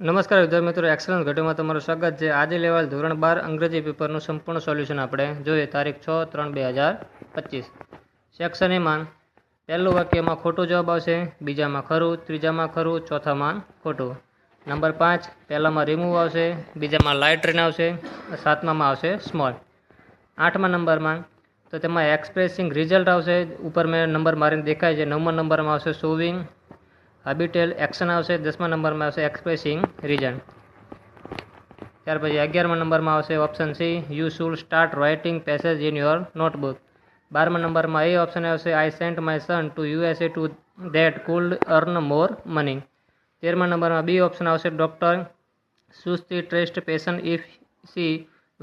નમસ્કાર વિદ્યાર્થી મિત્રો, એક્સલન્સ ઘટોમાં તમારું સ્વાગત છે. આજે લેવાયેલ ધોરણ 12 અંગ્રેજી પેપરનું સંપૂર્ણ સોલ્યુશન આપણે જોઈએ. તારીખ 6/3/2025. સેક્શન એમાં પહેલું વાક્યમાં ખોટું જવાબ આવશે, બીજામાં ખરું, ત્રીજામાં ખરું, ચોથામાં ખોટું. નંબર 5 પહેલામાં રિમૂવ આવશે, બીજામાં લાઇટ ટ્રેન આવશે, સાતમામાં આવશે સ્મોલ. 8મા નંબરમાં તો તેમાં એક્સપ્રેસિંગ રિઝલ્ટ આવશે, ઉપર મેં નંબર મારીને દેખાય છે. 9મા નંબરમાં આવશે શોવિંગ હાબિટેલ એક્શન આવશે. 10મા નંબરમાં આવશે એક્સપ્રેસિંગ રીઝન. ત્યાર પછી 11મા નંબરમાં આવશે option C, you should start writing passage in your notebook. 12મા નંબરમાં એ ઓપ્શન આવશે, I sent my son to USA to that could earn more money. 13મા નંબરમાં બી ઓપ્શન આવશે, ડોક્ટર સુસ્તી treat patient if see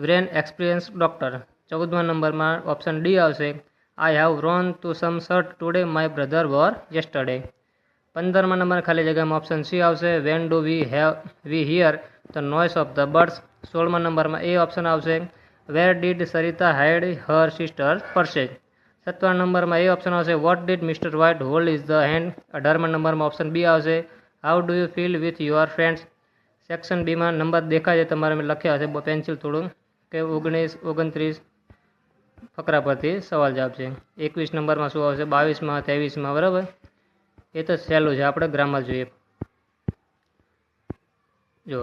brain experience doctor. 14મા નંબરમાં option D આવશે, I have worn to some shirt today my brother wore yesterday. 15મા નંબર ખાલી જગ્યામાં ઓપ્શન સી આવશે, when do we hear the noise of the birds. 16મા નંબરમાં એ ઓપ્શન આવશે, where did Sarita hide her sister purses. 17મા નંબરમાં એ ઓપ્શન આવશે, what did mister White hold is the hand. 18મા નંબરમાં ઓપ્શન બી આવશે, how do you feel with your friends. Section બીમાં નંબર દેખાય છે, તમારે મેં લખ્યા હશે પેન્સિલ થોડું કે 19, 29 ફકરા પરથી સવાલ જવાબ છે. 21 નંબરમાં શું આવશે, 22માં, 23માં, બરાબર. એ તો સહેલું છે, આપણે ગ્રામર જોઈએ. જો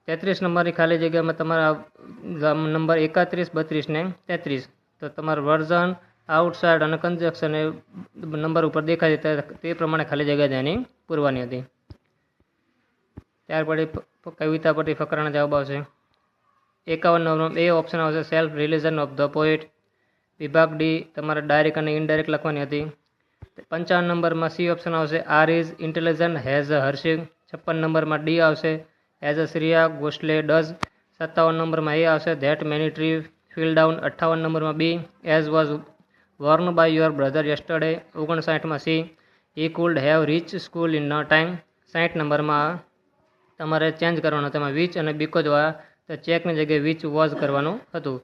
33 નંબરની ખાલી જગ્યામાં તમારા નંબર 31, 32 ને 33, તો તમારું વર્ઝન, આઉટસાઇડ અને કન્જક્શન એ નંબર ઉપર દેખાય છે, તે પ્રમાણે ખાલી જગ્યા એની પૂરવાની હતી. ત્યાર પછી કવિતા પરથી ફકરાના જવાબ આવશે. 51 નંબરમાં એ ઓપ્શન આવશે, self religion of the poet. વિભાગ ડી તમારે ડાયરેક્ટ અને ઇનડાયરેક્ટ લખવાની હતી. 55 નંબરમાં સી ઓપ્શન આવશે, are is intelligent has a હર્ષિંગ. 56 નંબરમાં ડી આવશે, as a Shreya Ghoshal does. 57 નંબરમાં એ આવશે, that many tree feel down. 58 નંબરમાં B, as was worn by your brother yesterday. 59માં C, he could have reach school in ન time. 60 નંબરમાં તમારે ચેન્જ કરવાનો, તેમાં વિચ અને બીકોઝ વાળા તો ચેકની જગ્યાએ વિચ વોઝ કરવાનું હતું.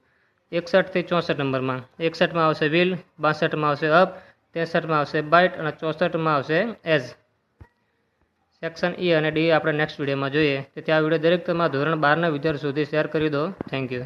61 થી 64 નંબરમાં 61માં આવશે વિલ, 62માં આવશે અપ, 63માં આવશે બાઇટ અને 64માં આવશે એઝ. સેક્શન ઈ અને ડી આપણે નેક્સ્ટ વિડીયોમાં જોઈએ. તેથી આ વિડીયો દરેક તમારા ધોરણ 12ના વિદ્યાર્થીઓ સુધી શેર કરી દો. Thank you.